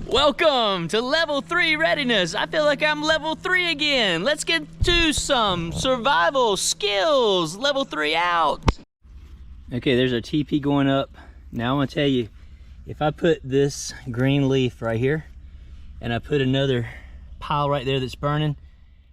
Welcome to level 3 readiness. I feel like I'm level 3 again. Let's get to some survival skills. Level 3 out. Okay, there's our TP going up. Now I'm gonna tell you, if I put this green leaf right here and I put another pile right there that's burning,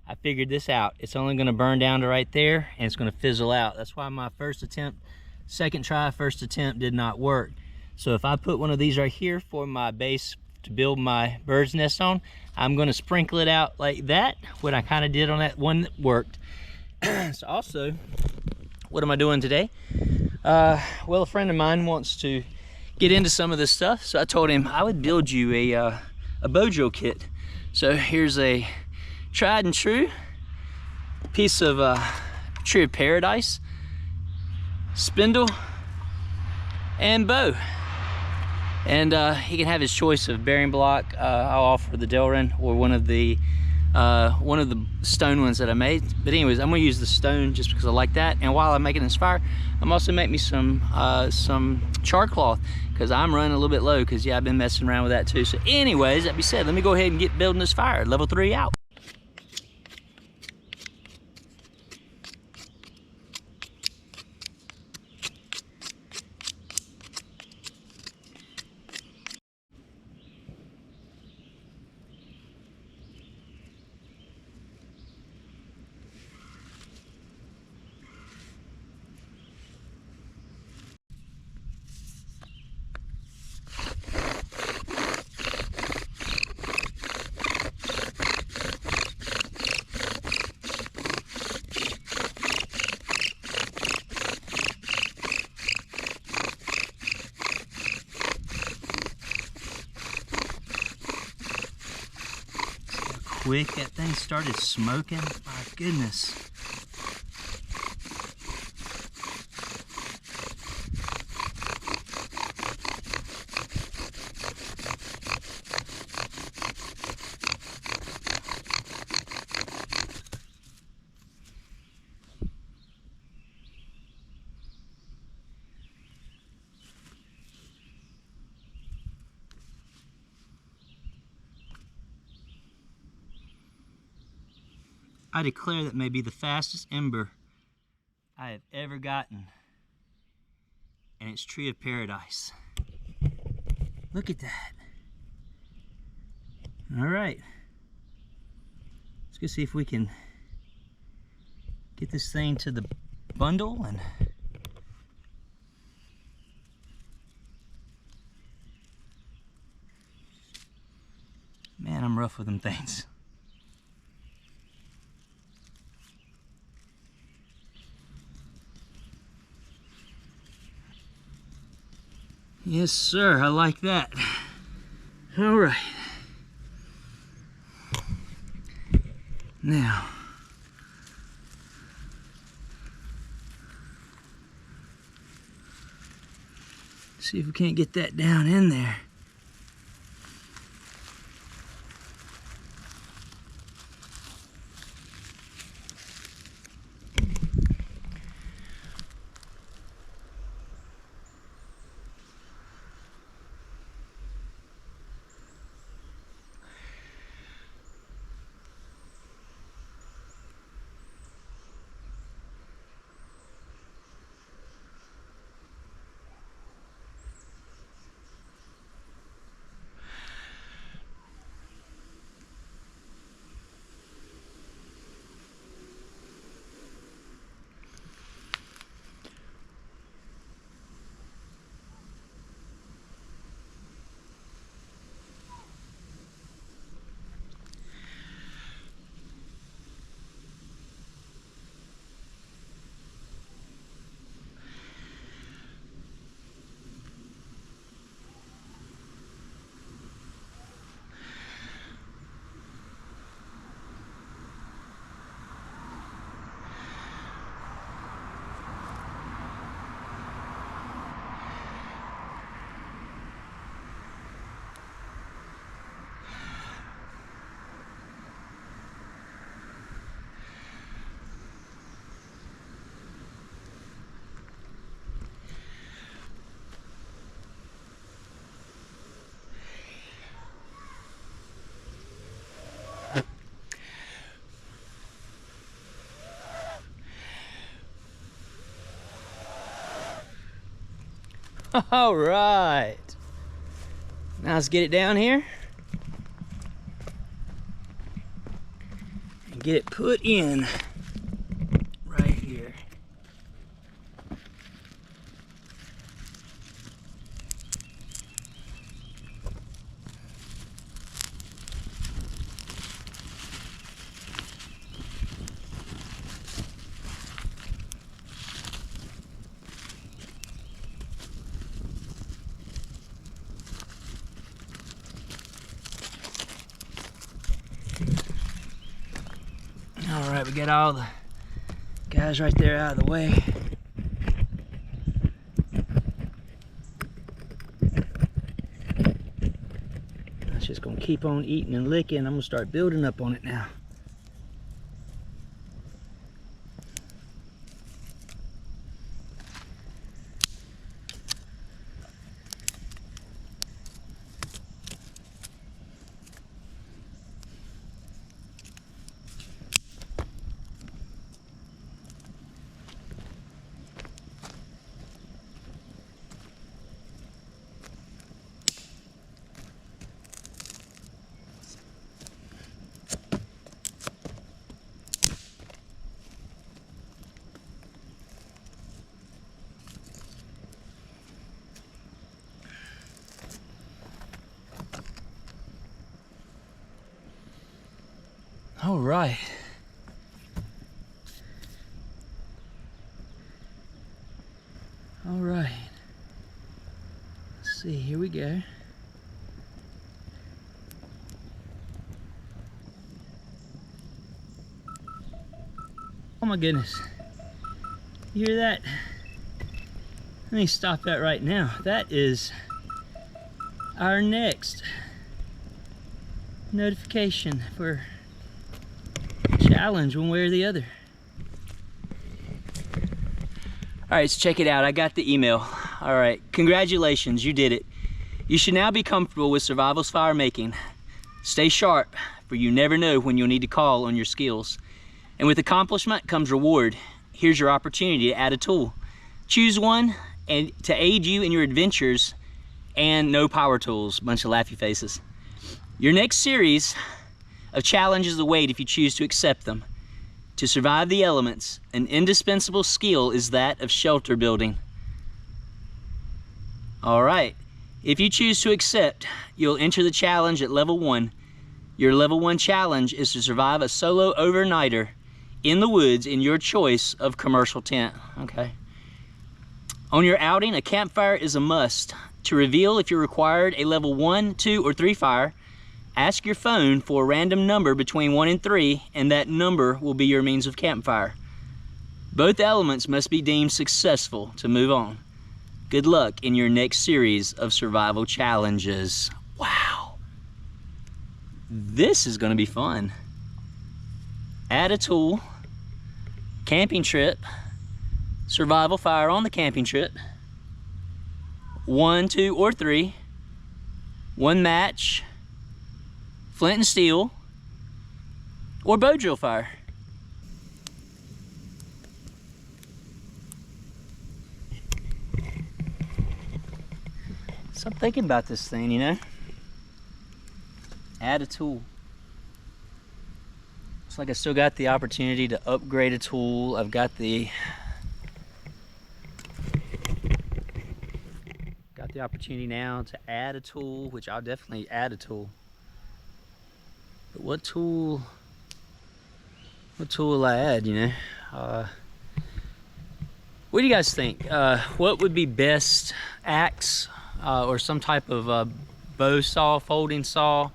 I figured this out. It's only gonna burn down to right there and it's gonna fizzle out. That's why my first attempt, first attempt did not work. So if I put one of these right here for my base to build my bird's nest on, I'm gonna sprinkle it out like that, what I kind of did on that one that worked. So also, what am I doing today? Well, a friend of mine wants to get into some of this stuff, so I told him I would build you a bojo kit. So here's a tried and true piece of tree of paradise, spindle, and bow. And he can have his choice of bearing block. I'll offer the Delrin or one of the stone ones that I made. But anyways, I'm gonna use the stone just because I like that. And while I'm making this fire, I'm also making me some char cloth because I'm running a little bit low because yeah, I've been messing around with that too. So anyways, that being said, let me go ahead and get building this fire. Level 3 out. Quick, that thing started smoking. My goodness. I declare that may be the fastest ember I have ever gotten. And it's tree of paradise. Look at that. All right. Let's go see if we can get this thing to the bundle and man, I'm rough with them things. Yes, sir, I like that. All right. Now, see if we can't get that down in there. All right. Now let's get it down here. And get it put in right here. All right, we got all the guys right there out of the way. It's just gonna keep on eating and licking. I'm gonna start building up on it now. All right. All right. Let's see, here we go. Oh my goodness. You hear that? Let me stop that right now. That is our next notification for challenge one way or the other. All right, so check it out. I got the email. All right, congratulations, you did it. You should now be comfortable with survival's fire making. Stay sharp, for you never know when you'll need to call on your skills. And with accomplishment comes reward. Here's your opportunity to add a tool. Choose one and to aid you in your adventures, and no power tools. Bunch of laughy faces. Your next series of challenges await if you choose to accept them. To survive the elements, an indispensable skill is that of shelter building. All right, if you choose to accept, you'll enter the challenge at level 1. Your level 1 challenge is to survive a solo overnighter in the woods in your choice of commercial tent. Okay. On your outing, a campfire is a must. To reveal if you're required a level 1, 2, or 3 fire, ask your phone for a random number between 1 and 3, and that number will be your means of campfire. Both elements must be deemed successful to move on. Good luck in your next series of survival challenges. Wow. This is going to be fun. Add a tool, camping trip, survival fire on the camping trip, 1, 2, or 3, 1 match, flint and steel, or bow drill fire. So I'm thinking about this thing, you know. Add a tool. Looks like I still got the opportunity to upgrade a tool. I've got the opportunity now to add a tool, which I'll definitely add a tool. But what tool will I add, you know? What do you guys think? What would be best? Axe or some type of bow saw, folding saw,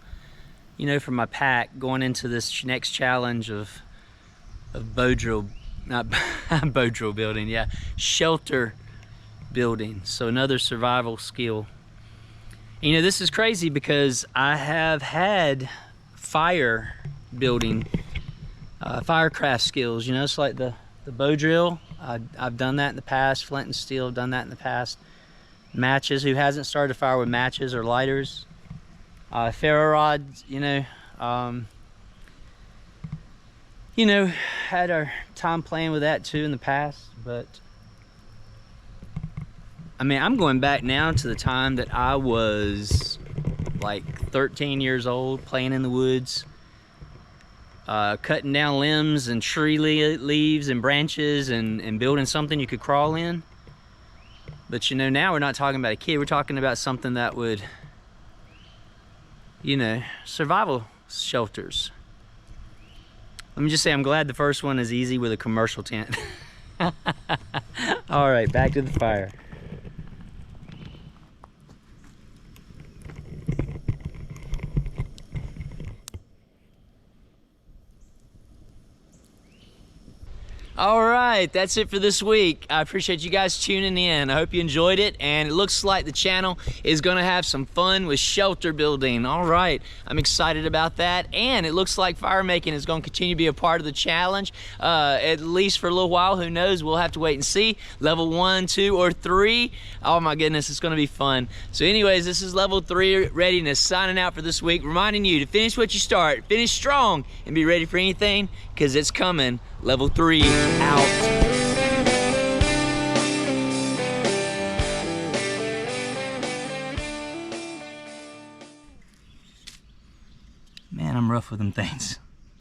you know, for my pack going into this next challenge of bow drill, not bow drill building, yeah, shelter building. So another survival skill. And, you know, this is crazy because I have had fire building, firecraft skills, you know. It's like the bow drill. I've done that in the past. Flint and steel, I've done that in the past. Matches, who hasn't started a fire with matches or lighters? Ferro rods, you know, had our time playing with that too in the past, but I mean, I'm going back now to the time that I was like 13 years old, playing in the woods, cutting down limbs and tree leaves and branches and building something you could crawl in. But you know, now we're not talking about a kid, we're talking about something that would, you know, survival shelters. Let me just say, I'm glad the first one is easy with a commercial tent. All right, back to the fire. All right, that's it for this week. I appreciate you guys tuning in. I hope you enjoyed it, and it looks like the channel is gonna have some fun with shelter building. All right, I'm excited about that, and it looks like fire making is gonna continue to be a part of the challenge, at least for a little while. Who knows? We'll have to wait and see. Level 1, 2, or 3. Oh my goodness, it's gonna be fun. So anyways, this is level 3 readiness signing out for this week, reminding you to finish what you start, finish strong, and be ready for anything, because it's coming. Level 3 out. Man, I'm rough with them things.